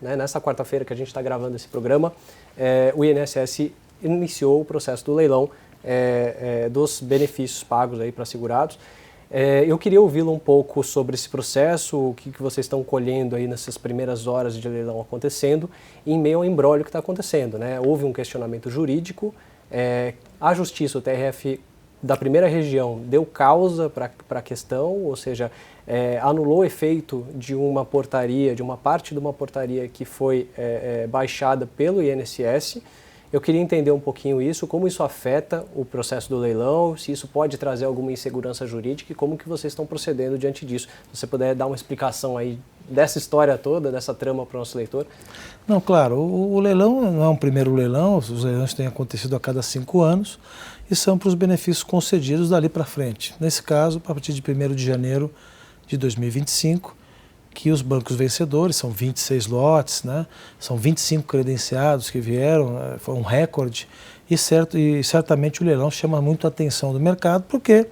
né, nessa quarta-feira que a gente está gravando esse programa, o INSS iniciou o processo do leilão dos benefícios pagos para segurados. Eu queria ouvi-lo um pouco sobre esse processo, o que vocês estão colhendo aí nessas primeiras horas de leilão acontecendo, em meio ao imbróglio que está acontecendo, né? Houve um questionamento jurídico, a Justiça, o TRF da primeira região, deu causa para a questão, ou seja, anulou o efeito de uma portaria, de uma parte de uma portaria que foi baixada pelo INSS. Eu queria entender um pouquinho isso, como isso afeta o processo do leilão, se isso pode trazer alguma insegurança jurídica e como que vocês estão procedendo diante disso. Se você puder dar uma explicação aí dessa história toda, dessa trama para o nosso leitor. Não, claro, o leilão não é um primeiro leilão, os leilões têm acontecido a cada 5 anos e são para os benefícios concedidos dali para frente. Nesse caso, a partir de 1º de janeiro de 2025, que os bancos vencedores, são 26 lotes, né? São 25 credenciados que vieram, foi um recorde, e certamente o leilão chama muito a atenção do mercado, porque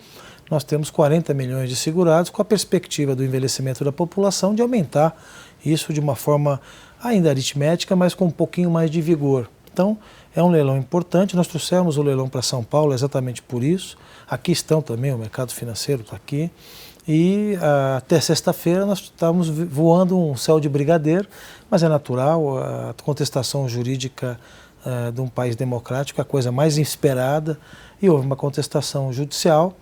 nós temos 40 milhões de segurados, com a perspectiva do envelhecimento da população de aumentar isso de uma forma ainda aritmética, mas com um pouquinho mais de vigor. Então, é um leilão importante, nós trouxemos o leilão para São Paulo exatamente por isso, aqui estão também, o mercado financeiro está aqui, e até sexta-feira nós estávamos voando um céu de brigadeiro, mas é natural, a contestação jurídica de um país democrático é a coisa mais esperada, e houve uma contestação judicial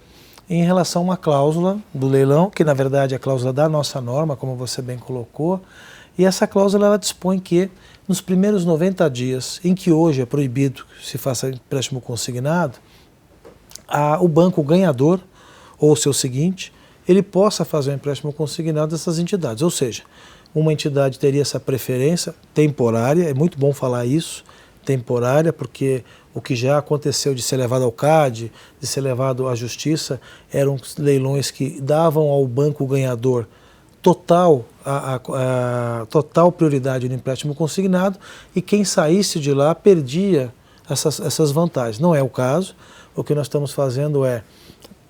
em relação a uma cláusula do leilão, que na verdade é a cláusula da nossa norma, como você bem colocou, e essa cláusula ela dispõe que nos primeiros 90 dias, em que hoje é proibido que se faça empréstimo consignado, o banco ganhador, ou o seu seguinte, ele possa fazer um empréstimo consignado dessas entidades. Ou seja, uma entidade teria essa preferência temporária, é muito bom falar isso, temporária, porque o que já aconteceu de ser levado ao CAD, de ser levado à Justiça, eram leilões que davam ao banco ganhador total prioridade no empréstimo consignado e quem saísse de lá perdia essas vantagens. Não é o caso, o que nós estamos fazendo é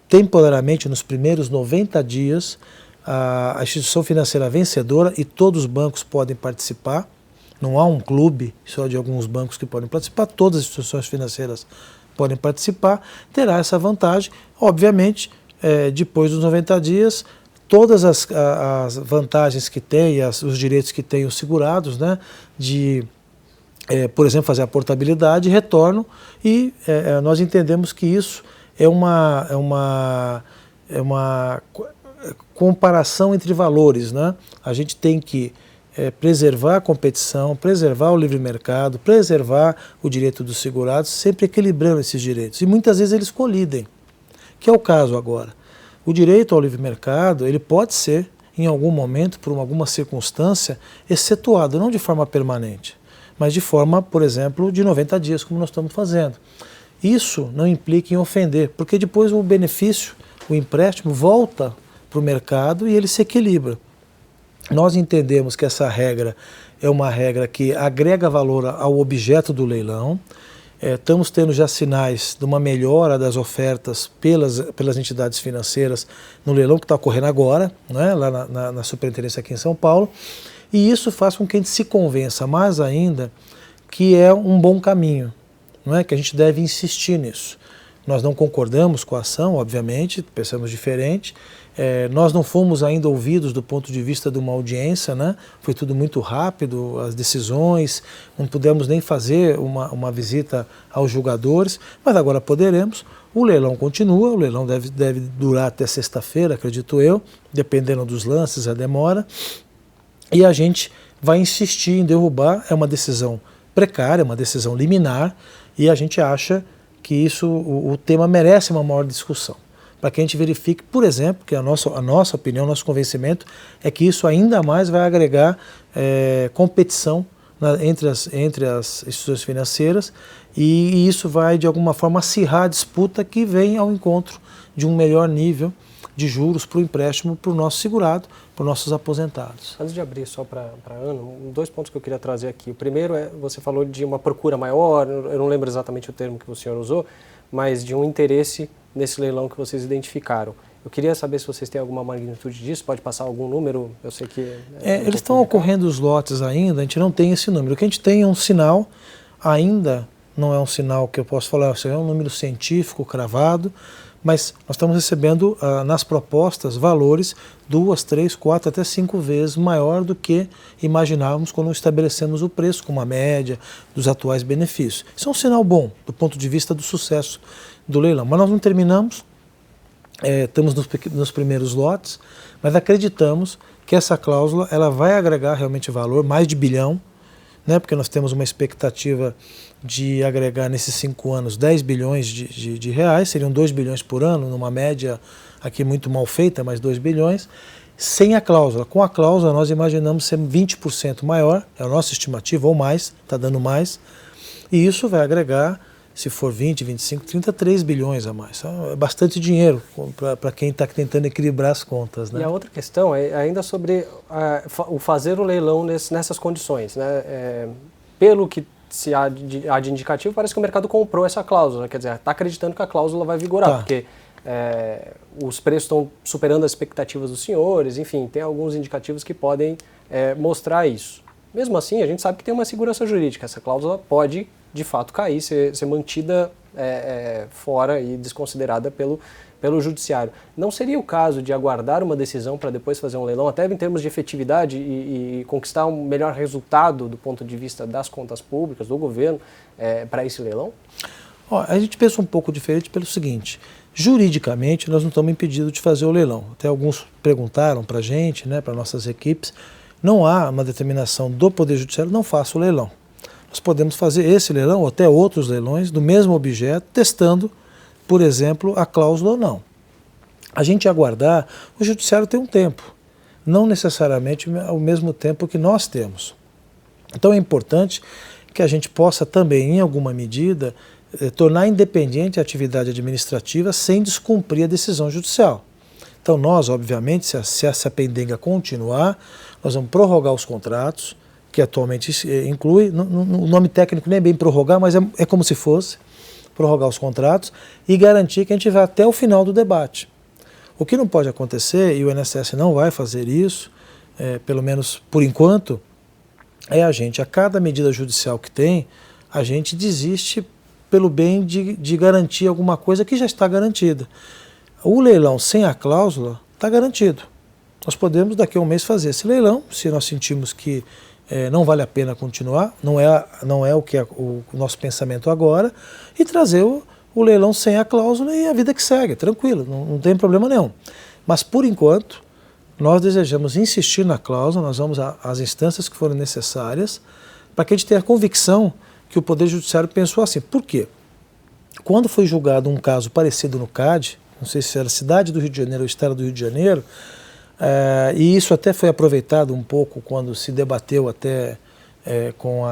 temporariamente, nos primeiros 90 dias, a instituição financeira vencedora, e todos os bancos podem participar, não há um clube só de alguns bancos que podem participar, todas as instituições financeiras podem participar, terá essa vantagem. Obviamente, depois dos 90 dias, todas as vantagens que tem, os direitos que têm os segurados, né, de, por exemplo, fazer a portabilidade, retornam, e nós entendemos que isso é uma comparação entre valores, né? A gente tem que preservar a competição, preservar o livre mercado, preservar o direito dos segurados, sempre equilibrando esses direitos. E muitas vezes eles colidem, que é o caso agora. O direito ao livre mercado, ele pode ser, em algum momento, por alguma circunstância, excetuado, não de forma permanente, mas de forma, por exemplo, de 90 dias, como nós estamos fazendo. Isso não implica em ofender, porque depois o benefício, o empréstimo, volta para o mercado e ele se equilibra. Nós entendemos que essa regra é uma regra que agrega valor ao objeto do leilão. Estamos tendo já sinais de uma melhora das ofertas pelas entidades financeiras no leilão que está ocorrendo agora, né, lá na Superintendência aqui em São Paulo, e isso faz com que a gente se convença mais ainda que é um bom caminho. Não é que a gente deve insistir nisso. Nós não concordamos com a ação, obviamente, pensamos diferente. Nós não fomos ainda ouvidos do ponto de vista de uma audiência, né? Foi tudo muito rápido, as decisões, não pudemos nem fazer uma visita aos julgadores, mas agora poderemos. O leilão continua, o leilão deve durar até sexta-feira, acredito eu, dependendo dos lances, a demora, e a gente vai insistir em derrubar. É uma decisão precária, uma decisão liminar, e a gente acha que isso, o tema merece uma maior discussão, para que a gente verifique, por exemplo, que a nossa opinião, nosso convencimento é que isso ainda mais vai agregar competição entre as instituições financeiras, e isso vai de alguma forma acirrar a disputa que vem ao encontro de um melhor nível de juros para o empréstimo para o nosso segurado, para os nossos aposentados. Antes de abrir só para a Ana, 2 pontos que eu queria trazer aqui. O primeiro você falou de uma procura maior, eu não lembro exatamente o termo que o senhor usou, mas de um interesse nesse leilão que vocês identificaram. Eu queria saber se vocês têm alguma magnitude disso, pode passar algum número, eu sei que... Eles estão ocorrendo os lotes ainda, a gente não tem esse número. O que a gente tem é um sinal, ainda não é um sinal que eu posso falar, é um número científico cravado, mas nós estamos recebendo nas propostas valores 2, 3, 4, até 5 vezes maior do que imaginávamos quando estabelecemos o preço, com uma média dos atuais benefícios. Isso é um sinal bom do ponto de vista do sucesso do leilão. Mas nós não terminamos, estamos nos primeiros lotes, mas acreditamos que essa cláusula ela vai agregar realmente valor, mais de R$ 1 bilhão, né, porque nós temos uma expectativa de agregar nesses 5 anos 10 bilhões de reais, seriam 2 bilhões por ano, numa média aqui muito mal feita, mas 2 bilhões, sem a cláusula. Com a cláusula nós imaginamos ser 20% maior, é a nossa estimativa, ou mais, está dando mais, e isso vai agregar, se for 20, 25, 33 bilhões a mais. É bastante dinheiro para quem está tentando equilibrar as contas, né? E a outra questão é ainda sobre o fazer o leilão nessas condições, né? Pelo que se há de indicativo, parece que o mercado comprou essa cláusula, quer dizer, está acreditando que a cláusula vai vigorar, porque os preços estão superando as expectativas dos senhores, enfim, tem alguns indicativos que podem mostrar isso. Mesmo assim, a gente sabe que tem uma segurança jurídica, essa cláusula pode, de fato, cair, ser mantida fora e desconsiderada pelo judiciário. Não seria o caso de aguardar uma decisão para depois fazer um leilão, até em termos de efetividade e conquistar um melhor resultado do ponto de vista das contas públicas, do governo, para esse leilão? A gente pensa um pouco diferente pelo seguinte, juridicamente nós não estamos impedidos de fazer o leilão. Até alguns perguntaram para a gente, né, para nossas equipes, não há uma determinação do Poder Judiciário, não faça o leilão. Nós podemos fazer esse leilão ou até outros leilões do mesmo objeto, testando, por exemplo, a cláusula ou não. A gente aguardar, o Judiciário tem um tempo, não necessariamente ao mesmo tempo que nós temos. Então é importante que a gente possa também, em alguma medida, tornar independente a atividade administrativa sem descumprir a decisão judicial. Então nós, obviamente, se essa pendenga continuar, nós vamos prorrogar os contratos, que atualmente inclui, o nome técnico nem é bem prorrogar, mas é como se fosse, prorrogar os contratos e garantir que a gente vai até o final do debate. O que não pode acontecer, e o INSS não vai fazer isso, pelo menos por enquanto, é a cada medida judicial que tem, a gente desiste pelo bem de garantir alguma coisa que já está garantida. O leilão sem a cláusula está garantido. Nós podemos daqui a um mês fazer esse leilão, se nós sentimos que não vale a pena continuar, não é o que é o nosso pensamento agora, e trazer o leilão sem a cláusula e a vida que segue, tranquilo, não tem problema nenhum. Mas por enquanto, nós desejamos insistir na cláusula, nós vamos às instâncias que forem necessárias, para que a gente tenha a convicção que o Poder Judiciário pensou assim. Por quê? Quando foi julgado um caso parecido no CAD, não sei se era a cidade do Rio de Janeiro ou o estado do Rio de Janeiro, e isso até foi aproveitado um pouco quando se debateu até com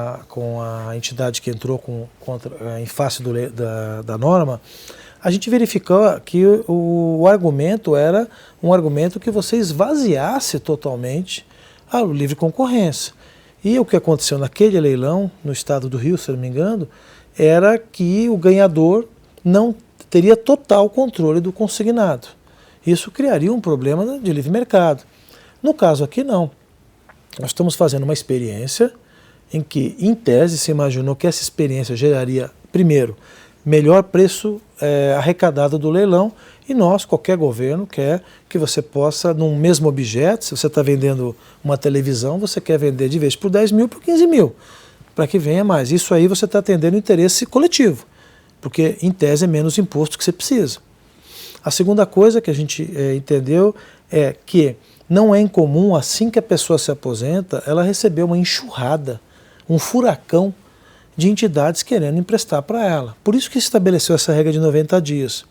a entidade que entrou em face da norma, a gente verificou que o argumento era um argumento que você esvaziasse totalmente a livre concorrência. E o que aconteceu naquele leilão, no estado do Rio, se não me engano, era que o ganhador não teria total controle do consignado. Isso criaria um problema de livre mercado. No caso aqui, não. Nós estamos fazendo uma experiência em que, em tese, se imaginou que essa experiência geraria, primeiro, melhor preço arrecadado do leilão, e nós, qualquer governo, quer que você possa, num mesmo objeto, se você está vendendo uma televisão, você quer vender de vez por 10 mil por 15 mil, para que venha mais. Isso aí você está atendendo o interesse coletivo, porque, em tese, é menos imposto que você precisa. A segunda coisa que a gente entendeu é que não é incomum, assim que a pessoa se aposenta, ela receber uma enxurrada, um furacão de entidades querendo emprestar para ela. Por isso que se estabeleceu essa regra de 90 dias.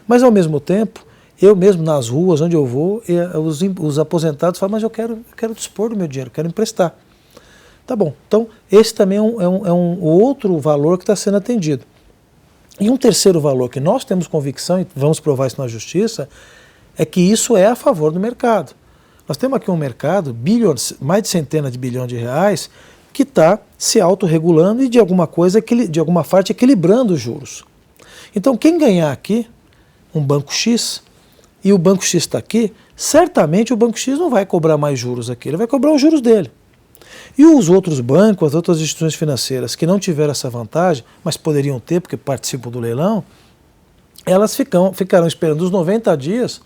Mas, ao mesmo tempo, eu mesmo nas ruas, onde eu vou, os aposentados falam, mas eu quero dispor do meu dinheiro, quero emprestar. Tá bom, então esse também é um outro valor que está sendo atendido. E um terceiro valor que nós temos convicção, e vamos provar isso na justiça, é que isso é a favor do mercado. Nós temos aqui um mercado, bilhões, mais de centenas de bilhões de reais, que está se autorregulando e de alguma parte equilibrando os juros. Então quem ganhar aqui, um banco X, e o Banco X está aqui, certamente o Banco X não vai cobrar mais juros aqui, ele vai cobrar os juros dele. E os outros bancos, as outras instituições financeiras que não tiveram essa vantagem, mas poderiam ter porque participam do leilão, elas ficarão esperando os 90 dias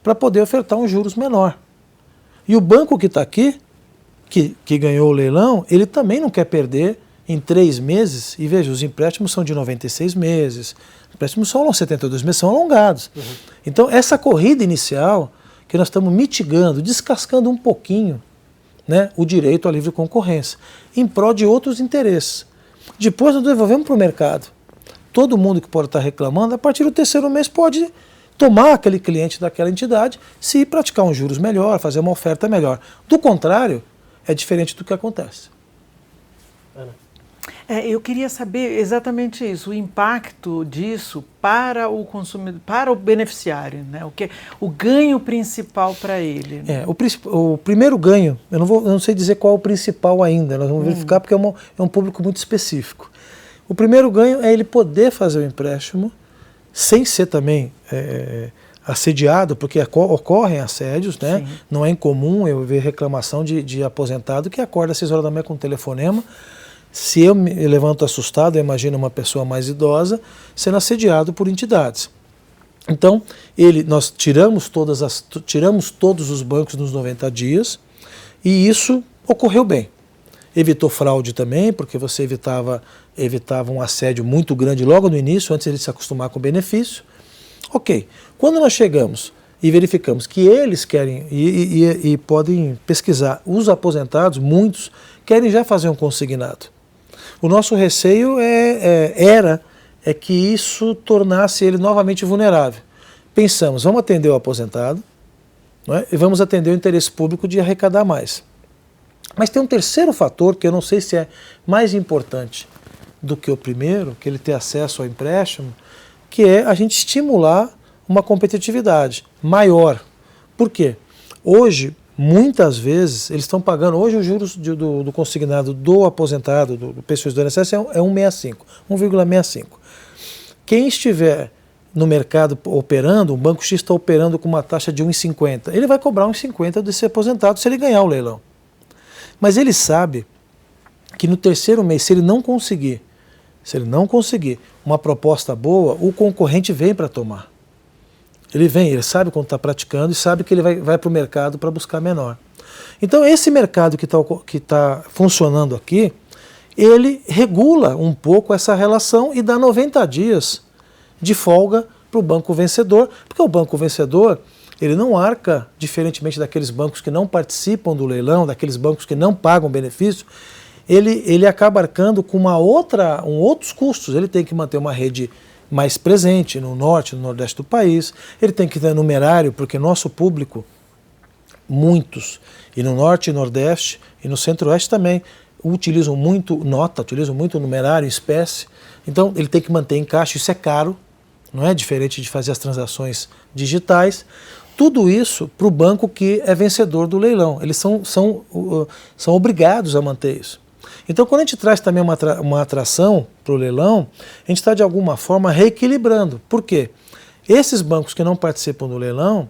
para poder ofertar um juros menor. E o banco que está aqui, que ganhou o leilão, ele também não quer perder em 3 meses, e veja, os empréstimos são de 96 meses, os empréstimos são 72 meses, são alongados. Uhum. Então, essa corrida inicial, que nós estamos mitigando, descascando um pouquinho, né, o direito à livre concorrência, em prol de outros interesses. Depois nós devolvemos para o mercado. Todo mundo que pode estar reclamando, a partir do 3º mês pode tomar aquele cliente daquela entidade, se praticar um juros melhor, fazer uma oferta melhor. Do contrário, é diferente do que acontece. Ana. Eu queria saber exatamente isso, o impacto disso para o consumidor, para o beneficiário, né? O ganho principal para ele. Né? O primeiro ganho, eu não sei dizer qual é o principal ainda, nós vamos verificar porque é um público muito específico. O primeiro ganho é ele poder fazer o empréstimo sem ser também assediado, porque ocorrem assédios, né? Sim. Não é incomum eu ver reclamação de aposentado que acorda às 6 horas da manhã com um telefonema. Se eu me levanto assustado, eu imagino uma pessoa mais idosa sendo assediado por entidades. Então, nós tiramos todos os bancos nos 90 dias e isso ocorreu bem. Evitou fraude também, porque você evitava um assédio muito grande logo no início, antes de ele se acostumar com o benefício. Ok, quando nós chegamos e verificamos que eles querem, e podem pesquisar, os aposentados, muitos, querem já fazer um consignado. O nosso receio era que isso tornasse ele novamente vulnerável. Pensamos, vamos atender o aposentado, não é? E vamos atender o interesse público de arrecadar mais. Mas tem um terceiro fator que eu não sei se é mais importante do que o primeiro, que ele ter acesso ao empréstimo, que é a gente estimular uma competitividade maior. Por quê? Hoje, muitas vezes, eles estão pagando, hoje os juros do consignado do aposentado, do PCOS do INSS é 1,65. Quem estiver no mercado operando, o Banco X está operando com uma taxa de 1,50, ele vai cobrar 1,50 desse aposentado se ele ganhar o leilão. Mas ele sabe que no 3º mês, se ele não conseguir uma proposta boa, o concorrente vem para tomar. Ele sabe quando está praticando e sabe que ele vai para o mercado para buscar menor. Então esse mercado que está funcionando aqui, ele regula um pouco essa relação e dá 90 dias de folga para o banco vencedor, porque o banco vencedor, ele não arca, diferentemente daqueles bancos que não participam do leilão, daqueles bancos que não pagam benefício, ele acaba arcando com outros custos. Ele tem que manter uma rede mais presente no norte, no nordeste do país, ele tem que ter numerário, porque nosso público, muitos, e no norte e nordeste, e no centro-oeste também, utilizam muito nota, utilizam muito numerário, espécie, então ele tem que manter em caixa, isso é caro, não é diferente de fazer as transações digitais. Tudo isso para o banco que é vencedor do leilão, eles são obrigados a manter isso. Então, quando a gente traz também uma atração para o leilão, a gente está, de alguma forma, reequilibrando. Por quê? Esses bancos que não participam do leilão,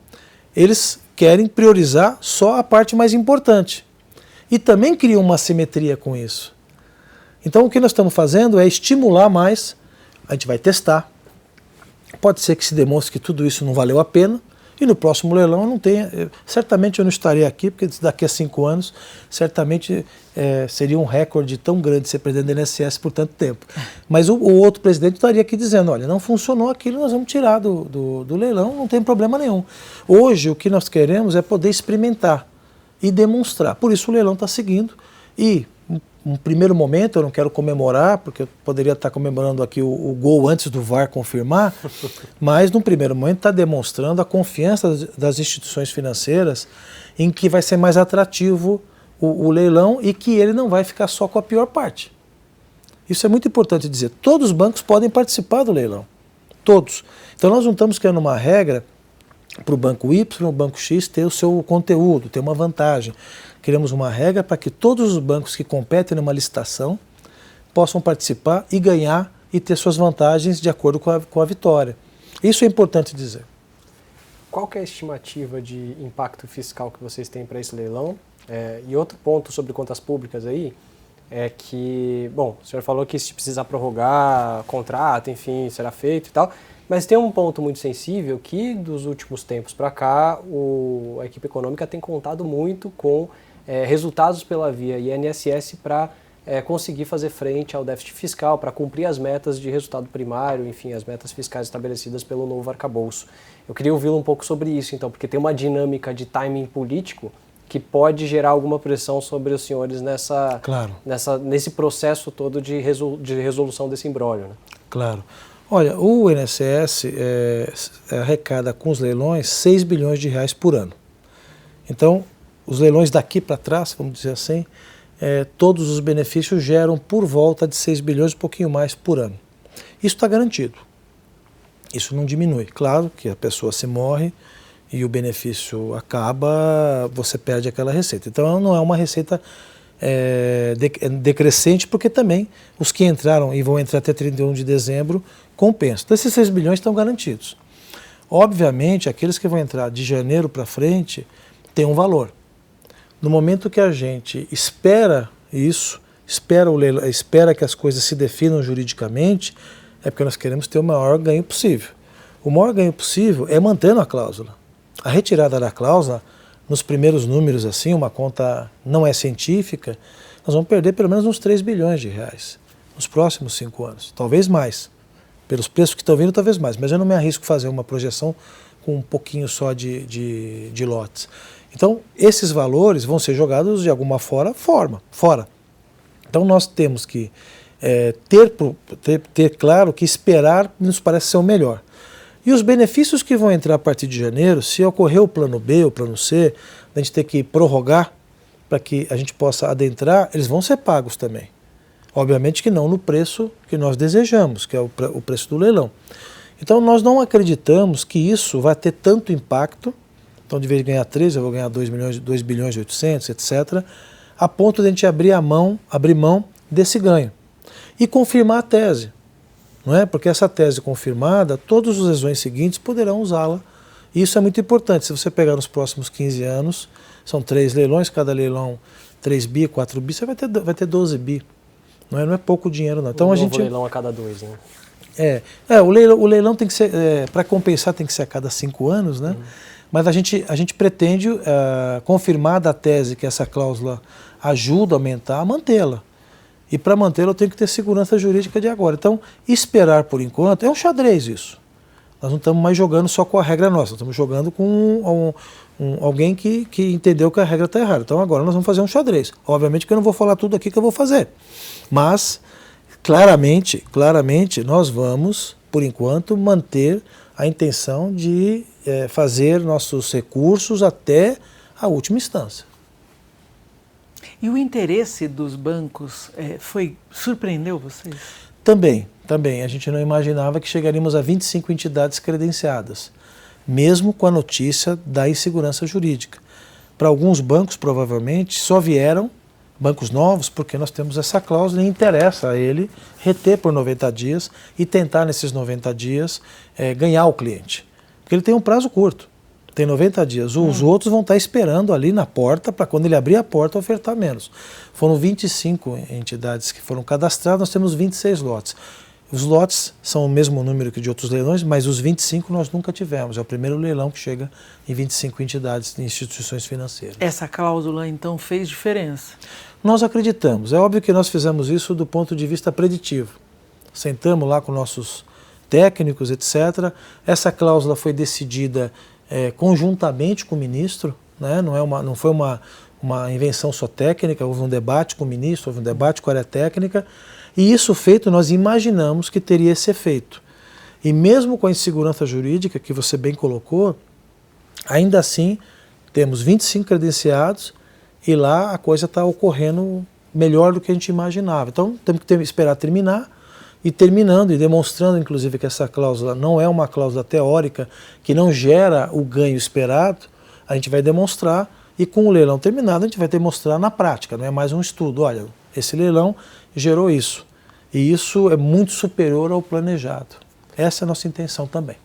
eles querem priorizar só a parte mais importante. E também criam uma assimetria com isso. Então, o que nós estamos fazendo é estimular mais, a gente vai testar. Pode ser que se demonstre que tudo isso não valeu a pena, e no próximo leilão não tenha. Certamente eu não estarei aqui, porque daqui a 5 anos, certamente seria um recorde tão grande ser presidente do INSS por tanto tempo. Mas o outro presidente estaria aqui dizendo, olha, não funcionou aquilo, nós vamos tirar do leilão, não tem problema nenhum. Hoje o que nós queremos é poder experimentar e demonstrar. Por isso o leilão está seguindo. E um primeiro momento, eu não quero comemorar, porque eu poderia estar comemorando aqui o gol antes do VAR confirmar, mas num primeiro momento está demonstrando a confiança das instituições financeiras em que vai ser mais atrativo o leilão e que ele não vai ficar só com a pior parte. Isso é muito importante dizer. Todos os bancos podem participar do leilão. Todos. Então nós não estamos criando uma regra para o banco Y, o banco X ter o seu conteúdo, ter uma vantagem. Criamos uma regra para que todos os bancos que competem numa licitação possam participar e ganhar e ter suas vantagens de acordo com a vitória. Isso é importante dizer. qual que é a estimativa de impacto fiscal que vocês têm para esse leilão? E outro ponto sobre contas públicas aí é que, bom, o senhor falou que se precisar prorrogar contrato, enfim, será feito e tal, mas tem um ponto muito sensível que dos últimos tempos para cá a equipe econômica tem contado muito com resultados pela via INSS para conseguir fazer frente ao déficit fiscal, para cumprir as metas de resultado primário, enfim, as metas fiscais estabelecidas pelo novo arcabouço. Eu queria ouvi-lo um pouco sobre isso, então, porque tem uma dinâmica de timing político que pode gerar alguma pressão sobre os senhores nesse processo todo de resolução desse imbróglio. Né? Claro. Olha, o INSS arrecada com os leilões 6 bilhões de reais por ano. Então, os leilões daqui para trás, vamos dizer assim, todos os benefícios geram por volta de 6 bilhões, um pouquinho mais por ano. Isso está garantido. Isso não diminui. Claro que a pessoa se morre e o benefício acaba, você perde aquela receita. Então não é uma receita decrescente, porque também os que entraram e vão entrar até 31 de dezembro compensam. Então esses 6 bilhões estão garantidos. Obviamente, aqueles que vão entrar de janeiro para frente têm um valor. No momento que a gente espera isso, espera que as coisas se definam juridicamente, é porque nós queremos ter o maior ganho possível. O maior ganho possível é mantendo a cláusula. A retirada da cláusula, nos primeiros números, assim, uma conta não é científica, nós vamos perder pelo menos uns 3 bilhões de reais nos próximos 5 anos, talvez mais. Pelos preços que estão vindo, talvez mais, mas eu não me arrisco a fazer uma projeção com um pouquinho só de lotes. Então, esses valores vão ser jogados de alguma forma fora. Então, nós temos que ter claro que esperar nos parece ser o melhor. E os benefícios que vão entrar a partir de janeiro, se ocorrer o plano B, o plano C, a gente ter que prorrogar para que a gente possa adentrar, eles vão ser pagos também. Obviamente que não no preço que nós desejamos, que é o preço do leilão. Então nós não acreditamos que isso vai ter tanto impacto, então de vez de ganhar 13, eu vou ganhar 2 bilhões e 800, etc., a ponto de a gente abrir mão desse ganho e confirmar a tese. Não é? Porque essa tese confirmada, todos os leilões seguintes poderão usá-la. E isso é muito importante. Se você pegar nos próximos 15 anos, são 3 leilões, cada leilão 3 bi, 4 bi, você vai ter 12 bi. Não é pouco dinheiro, não. Então, leilão a cada 2, né? O leilão tem que ser, para compensar, tem que ser a cada 5 anos, né? Mas a gente pretende, confirmada a tese que essa cláusula ajuda a aumentar, mantê-la. E para mantê-la eu tenho que ter segurança jurídica de agora. Então, esperar por enquanto, é um xadrez isso. Nós não estamos mais jogando só com a regra nossa, nós estamos jogando com alguém que entendeu que a regra está errada. Então agora nós vamos fazer um xadrez. Obviamente que eu não vou falar tudo aqui que eu vou fazer. Mas, claramente, nós vamos, por enquanto, manter a intenção de fazer nossos recursos até a última instância. E o interesse dos bancos surpreendeu vocês? Também. A gente não imaginava que chegaríamos a 25 entidades credenciadas, mesmo com a notícia da insegurança jurídica. Para alguns bancos, provavelmente, só vieram bancos novos porque nós temos essa cláusula e interessa a ele reter por 90 dias e tentar, nesses 90 dias, ganhar o cliente. Porque ele tem um prazo curto. Tem 90 dias. Os outros vão estar esperando ali na porta para quando ele abrir a porta ofertar menos. Foram 25 entidades que foram cadastradas, nós temos 26 lotes. Os lotes são o mesmo número que de outros leilões, mas os 25 nós nunca tivemos. É o primeiro leilão que chega em 25 entidades e instituições financeiras. Essa cláusula, então, fez diferença? Nós acreditamos. É óbvio que nós fizemos isso do ponto de vista preditivo. Sentamos lá com nossos técnicos, etc. Essa cláusula foi decidida conjuntamente com o ministro, né? Não foi uma invenção só técnica, houve um debate com o ministro, houve um debate com a área técnica, e isso feito, nós imaginamos que teria esse efeito. E mesmo com a insegurança jurídica, que você bem colocou, ainda assim, temos 25 credenciados, e lá a coisa está ocorrendo melhor do que a gente imaginava. Então, temos que esperar terminar, e terminando e demonstrando, inclusive, que essa cláusula não é uma cláusula teórica, que não gera o ganho esperado, a gente vai demonstrar, e com o leilão terminado a gente vai demonstrar na prática, não é mais um estudo. Olha, esse leilão gerou isso, e isso é muito superior ao planejado. Essa é a nossa intenção também.